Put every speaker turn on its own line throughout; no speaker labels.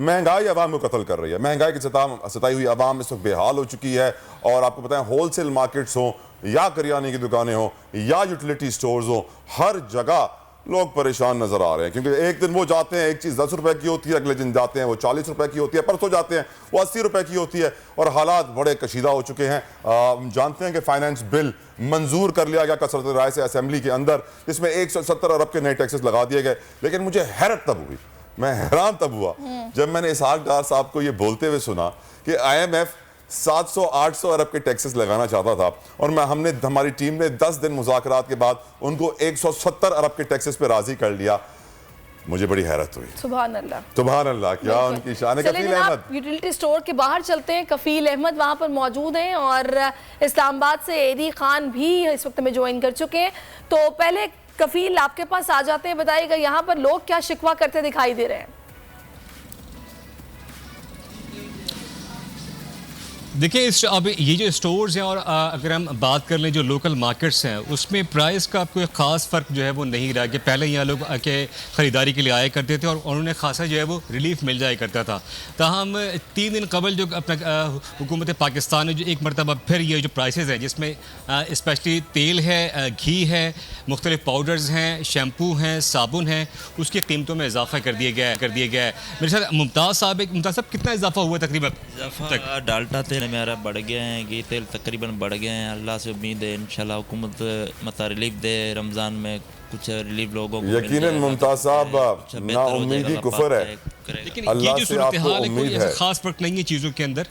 महंगाई अवाम को कत्ल कर रही है। महंगाई की सताई हुई अवाम इस वक्त बेहाल हो चुकी है। और आपको पता है, होलसेल मार्केट्स हो या करियाने की दुकानें हो या यूटिलिटी स्टोर्स हो, हर जगह लोग परेशान नजर आ रहे हैं। क्योंकि एक दिन वो जाते हैं, एक चीज़ 10 रुपए की होती है, अगले दिन जाते हैं वो 40 रुपए की होती है, परसों जाते हैं वो 80 रुपए की होती है, और हालात बड़े कशीदा हो चुके हैं। हम जानते हैं कि फाइनेंस बिल मंजूर कर लिया गया कसरत राय से असेंबली के अंदर, जिसमें 170 अरब के नए टैक्सेस लगा दिए गए। लेकिन मुझे हैरत तब हुई, मैं हैरान तब हुआ जब मैंने इसहाक डार साहब को ये बोलते हुए सुना कि IMF 700-800 अरब के टैक्सेस लगाना चाहता था, और हमारी टीम ने 10 दिन मुज़ाकरात के बाद उनको 170 अरब के टैक्सेस पे राजी कर लिया। मुझे बड़ी हैरत हुई।
सुभान अल्लाह,
सुभान अल्लाह, क्या उनकी शान है। कफील अहमद,
यूटिलिटी स्टोर के बाहर चलते हैं। कफील अहमद वहां पर मौजूद हैं और इस्लामाबाद से एडी खान भी इस वक्त में ज्वाइन कर चुके हैं। तो पहले कफील आपके पास आ जाते हैं, बताइएगा यहाँ पर लोग क्या शिकवा करते दिखाई दे रहे हैं।
देखिए, अब ये जो स्टोर्स हैं और अगर हम बात कर लें जो लोकल मार्केट्स हैं, उसमें प्राइस का कोई ख़ास फ़र्क जो है वो नहीं रहा। कि पहले यहाँ लोग आके ख़रीदारी के लिए आया करते थे और उन्होंने खासा जो है वो रिलीफ मिल जाया करता था। ताहम 3 दिन कबल जो अपना हुकूमत पाकिस्तान ने जो एक मरतबा फिर ये जो प्राइसेस हैं, जिसमें स्पेशली तेल है, घी है, मुख्तलिफ पाउडर्स हैं, शैम्पू हैं, साबुन हैं, उसकी कीमतों में इजाफा कर दिया गया है। मेरे साथ मुमताज़ साहब कितना इजाफा हुआ तकरीबन?
डाल्टा तेल मेरा बढ़ गया है, घी तेल तकरीबन बढ़ गए हैं। अल्लाह से उम्मीद है इंशाल्लाह हुकूमत मतलब रिलीफ दे, रमज़ान में कुछ रिलीफ लोगों को।
यकीनन मुमताज साहब, ना उम्मीदी कुफर है,
लेकिन ये जो सूरत हाल है कोई ऐसा खास फर्क नहीं है चीज़ों के अंदर।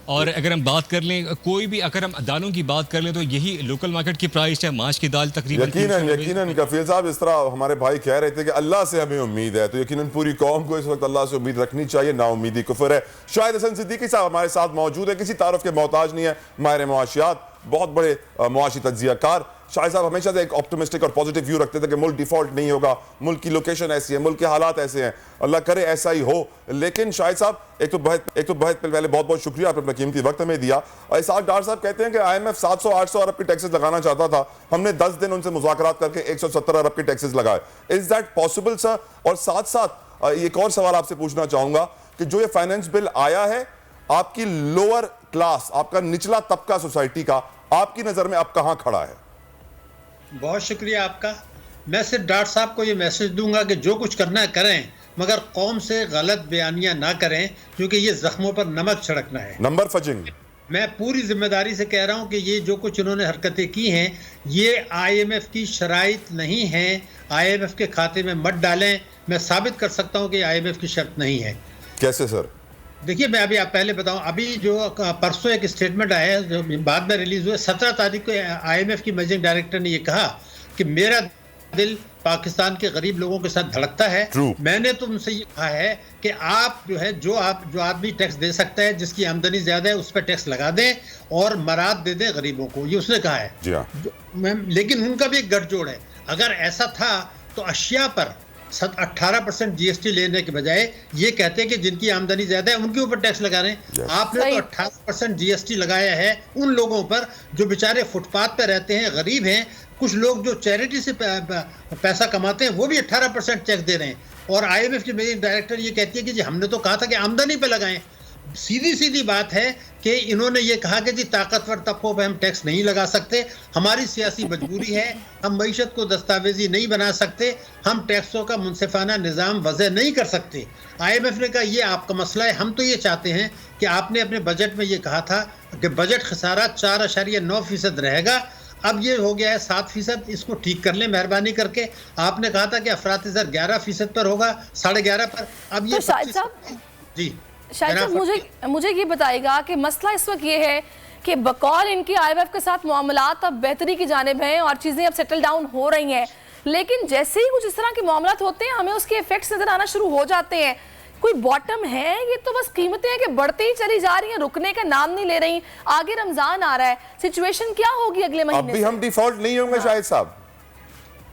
और अगर हम बात कर लें कोई भी, अगर हम दालों की बात कर लें तो यही लोकल मार्केट की प्राइस है। माश की दाल तकरीबन
यकीनन कफील साहब, इस तरह हमारे भाई कह रहे थे कि अल्लाह से हमें उम्मीद है, तो यकीनन पूरी कौम को इस वक्त अल्लाह से उम्मीद रखनी चाहिए। ना उम्मीदी कुफर है। शाहिद हसन सिद्दीकी साहब हमारे साथ मौजूद है, किसी तारुफ के मोहताज नहीं है, माहिर मुआशियात, बहुत बड़े मुआशी तज्जियाकार। शाहिद साहब हमेशा से एक ऑप्टिमिस्टिक और पॉजिटिव व्यू रखते थे कि मुल्क डिफॉल्ट नहीं होगा, मुल्क की लोकेशन ऐसी है, मुल्क के हालात ऐसे हैं, अल्लाह करे ऐसा ही हो। लेकिन शाहिद साहब, एक तो पहले बहुत बहुत शुक्रिया, आपने अपना कीमती वक्त हमें दिया। और इसहाक डार साहब कहते हैं कि IMF 700-800 अरब के टैक्सेस लगाना चाहता था, हमने 10 दिन उनसे मुज़ाकरात करके 170 अरब के टैक्सेस लगाए। Is that possible sir? और साथ साथ एक और सवाल आपसे पूछना चाहूंगा कि जो ये फाइनेंस बिल आया है, आपकी लोअर क्लास, आपका निचला तबका सोसाइटी का, आपकी नजर में अब कहां खड़ा है?
बहुत शुक्रिया आपका। मैं सिर्फ डाक्टर साहब को ये मैसेज दूंगा कि जो कुछ करना है करें, मगर कौम से गलत बयानियां ना करें, क्योंकि ये जख्मों पर नमक छिड़कना है।
Number fudging. मैं
पूरी जिम्मेदारी से कह रहा हूं कि ये जो कुछ इन्होंने हरकतें की हैं, ये IMF की शराइत नहीं है। IMF के खाते में मत डालें। मैं साबित कर सकता हूं कि IMF की शर्त नहीं है।
कैसे सर?
देखिए, मैं अभी आप पहले बताऊं, अभी जो परसों एक स्टेटमेंट आया है जो बाद में रिलीज हुआ, 17 तारीख को IMF की मैनेजिंग डायरेक्टर ने ये कहा कि मेरा दिल पाकिस्तान के गरीब लोगों के साथ धड़कता है। मैंने तो उनसे ये कहा है कि आप जो आदमी टैक्स दे सकता है, जिसकी आमदनी ज्यादा है, उस पर टैक्स लगा दें और मराद दे दें गरीबों को। ये उसने कहा है। लेकिन उनका भी एक गठजोड़ है। अगर ऐसा था तो अशिया पर 18% GST लेने के बजाय ये कहते हैं कि जिनकी आमदनी ज्यादा है उनके ऊपर टैक्स लगा रहे हैं। आपने तो 18% GST लगाया है उन लोगों पर जो बेचारे फुटपाथ पर रहते हैं, गरीब हैं। कुछ लोग जो चैरिटी से पैसा कमाते हैं वो भी 18% टैक्स दे रहे हैं। और IMF की मैनेजिंग डायरेक्टर ये कहती है कि जी हमने तो कहा था कि आमदनी पे लगाएं। सीधी सीधी बात है कि इन्होंने ये कहा कि जी ताकतवर तबकों पे हम टैक्स नहीं लगा सकते, हमारी सियासी मजबूरी है, हम मईशत को दस्तावेजी नहीं बना सकते, हम टैक्सों का मुनसिफाना निज़ाम वज़ह नहीं कर सकते। IMF ने कहा ये आपका मसला है, हम तो ये चाहते हैं कि आपने अपने बजट में ये कहा था कि बजट खसारा 4.9% रहेगा, अब ये हो गया है 7%, इसको ठीक कर लें मेहरबानी करके। आपने कहा था कि अफरात ज़र 11% पर होगा, 11.5 पर, अब ये जी।
शायद मुझे ये बताएगा कि मसला इस वक्त ये है कि बकौल इनकी IMF के साथ मामलात अब बेहतरी की जानिब हैं और चीज़ें अब सेटल डाउन हो रही हैं, लेकिन जैसे ही कुछ इस तरह के मामलात होते हैं हमें उसके इफेक्ट्स नजर आना शुरू हो जाते हैं। कोई बॉटम है? ये तो बस कीमतें हैं कि बढ़ती ही चली जा रही हैं, रुकने का नाम नहीं ले रही। आगे रमजान आ रहा है, सिचुएशन क्या होगी अगले महीने?
अभी हम डिफॉल्ट नहीं होंगे शायद साहब।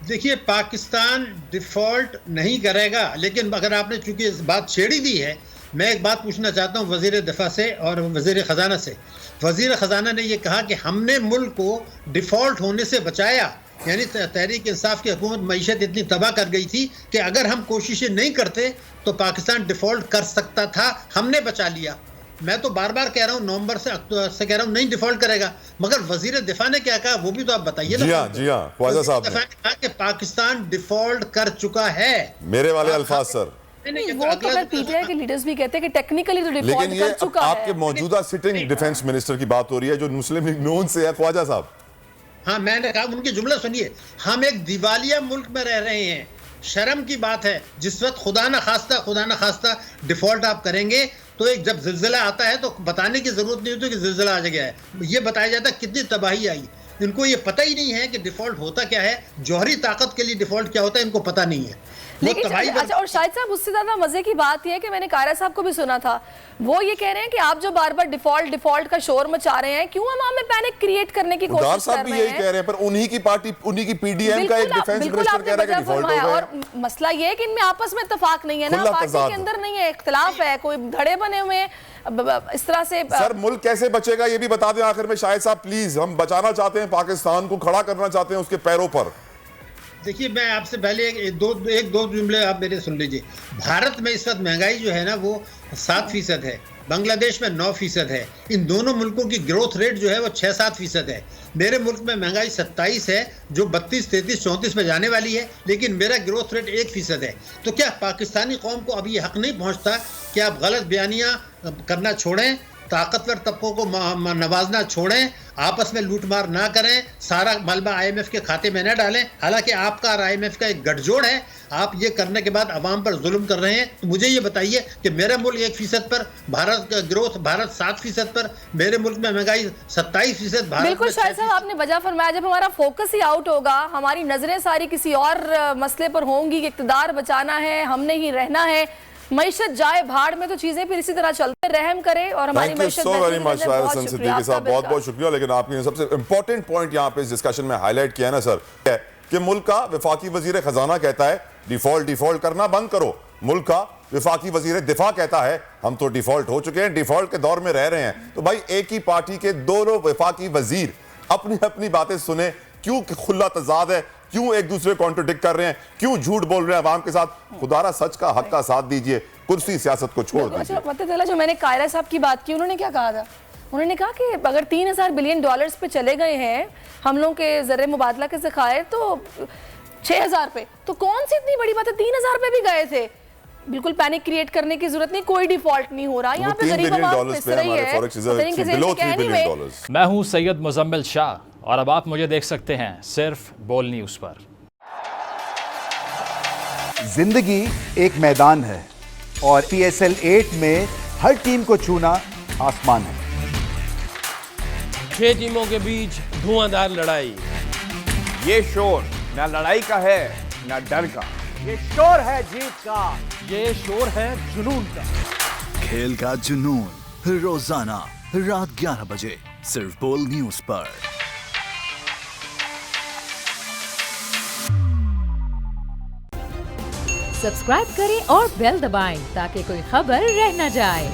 देखिए, पाकिस्तान डिफॉल्ट नहीं करेगा, लेकिन अगर आपने चूंकि इस बात छेड़ी दी है, मैं एक बात पूछना चाहता हूँ वज़ीर दिफा से और वज़ीर ख़जाना से। वज़ीर ख़जाना ने यह कहा कि हमने मुल्क को डिफ़ॉल्ट होने से बचाया, यानी तहरीक इंसाफ की हुकूमत मईशत इतनी तबाह कर गई थी कि अगर हम कोशिशें नहीं करते तो पाकिस्तान डिफॉल्ट कर सकता था, हमने बचा लिया। मैं तो बार बार कह रहा हूँ नवंबर से कह रहा हूँ नहीं डिफॉल्ट करेगा, मगर वजीर दिफा ने क्या कहा वो भी तो आप बताइए ना।
जी हाँ ख्वाजा साहब ने
कहा कि पाकिस्तान डिफॉल्ट कर चुका है।
मेरे वाले अल्फाज सर,
वो तो फिर पीटीआई के लीडर्स भी कहते हैं कि टेक्निकली तो डिफॉल्ट
लेकिन ये
कर चुका
आपके
है।
मौजूदा सिटिंग डिफेंस मिनिस्टर की बात हो रही है जो मुस्लिम लीग नून से है, ख्वाजा साहब।
हाँ, मैंने कहा उनके जुमला सुनिए, हम एक दिवालिया मुल्क में रह रहे हैं। शर्म की बात है, जिस वक्त खुदा न खास्ता डिफॉल्ट आप करेंगे तो एक जब जिलजिला आता है तो बताने की जरूरत नहीं होती कि जिलजिला आ गया है, ये बताया जाता है कितनी तबाही आई। इनको ये पता ही नहीं है कि डिफॉल्ट होता क्या है, जौहरी ताकत के लिए डिफॉल्ट क्या होता है इनको पता नहीं है।
लेकिन अच्छा, और शाहिद साहब उससे ज्यादा मजे की बात यह है कि मैंने कायरा साहब को भी सुना था, वो ये कह रहे हैं कि आप जो बार बार डिफॉल्ट का शोर मचा रहे हैं, क्यों हम हमें पैनिक क्रिएट करने की कोशिश कर रहे हैं।
साहब भी यही कह रहे हैं, पर उन्हीं की पार्टी, उन्हीं की पीडीएम का एक डिफेंस मिनिस्टर कह रहा है कि डिफॉल्ट हो गया।
और मसला ये है कि इनमें आपस में इत्तेफाक नहीं है ना, पार्टी के अंदर नहीं है, इख्तिलाफ है, कोई धड़े बने हुए हैं इस तरह से।
सर मुल्क कैसे बचेगा ये भी बता दें आखिर में शाहिद साहब प्लीज। हम बचाना चाहते हैं पाकिस्तान को, खड़ा करना चाहते हैं उसके पैरों पर।
देखिए, मैं आपसे पहले एक दो जुमले आप मेरे सुन लीजिए। भारत में इस वक्त महंगाई जो है ना वो 7% है, बांग्लादेश में 9% है। इन दोनों मुल्कों की ग्रोथ रेट जो है वो 6-7% है। मेरे मुल्क में महंगाई 27 है जो 32, 33, 34 में जाने वाली है, लेकिन मेरा ग्रोथ रेट 1% है। तो क्या पाकिस्तानी कौम को अभी हक नहीं पहुंचता कि आप गलत बयानियां करना छोड़ें, ताकतवर तबकों को नवाजना छोड़ें, आपस में लूटमार ना करें, सारा मलबा आईएमएफ के खाते में न डालें। हालांकि आपका और आईएमएफ का एक गठजोड़ है, आप ये करने के बाद अवाम पर जुल्म कर रहे हैं। तो मुझे ये बताइए कि मेरा मुल्क 1% पर, भारत का ग्रोथ, भारत 7% पर, मेरे मुल्क में महंगाई 27%।
बिल्कुल शाहिद साहब, आपने वजह फरमाया, जब हमारा फोकस ही आउट होगा, हमारी नजरें सारी किसी और मसले पर होंगी कि इक़्तिदार बचाना है, हमने ही रहना है, मईशत जाए भाड़ में, तो चीजें फिर इसी तरह चलते। रहम करे और हमारी मईशत
बहुत बहुत शुक्रिया। लेकिन आपने सबसे इंपॉर्टेंट पॉइंट यहाँ पे इस डिस्कशन में हाईलाइट किया है ना सर, कि मुल्क का वफाकी वजीर खजाना कहता है डिफॉल्ट करना बंद करो। मुल्क का वफाकी वजीर दिफा कहता है हम तो डिफॉल्ट हो चुके हैं, डिफॉल्ट के दौर में रह रहे हैं। तो भाई एक ही पार्टी के दोनों वफाकी वजीर अपनी अपनी बातें सुने, क्यों खुला तजाद है, क्यों एक दूसरे को कॉन्ट्रडिक्ट कर रहे हैं, क्यों झूठ बोल रहे हैं अवाम के साथ। खुदारा सच का, हक का साथ दीजिए, कुर्सी सियासत को छोड़ दीजिए।
अच्छा, जो मैंने कायरा साहब की बात की, उन्होंने क्या कहा था? उन्होंने कहा कि अगर 3000 बिलियन डॉलर्स पे चले गए हैं हम लोग के ज़र मुबादला के ज़खायर तो 6000 पे, तो कौन सी इतनी बड़ी बात है, 3000 पे भी गए थे। बिल्कुल पैनिक क्रिएट करने की जरूरत नहीं, कोई डिफॉल्ट नहीं हो रहा, यहाँ पे गरीब आवाम पिस रही है।
मैं हूँ सैयद मुजम्मिल शाह और अब आप मुझे देख सकते हैं सिर्फ बोल न्यूज़ पर।
जिंदगी एक मैदान है और PSL 8 में हर टीम को छूना आसमान है।
6 टीमों के बीच धुआंधार लड़ाई।
ये शोर ना लड़ाई का है ना डर का,
ये शोर है जीत का,
ये शोर है जुनून का।
खेल का जुनून रोजाना रात 11 बजे सिर्फ बोल न्यूज पर।
सब्सक्राइब करें और बेल दबाएं ताकि कोई खबर रह न जाए।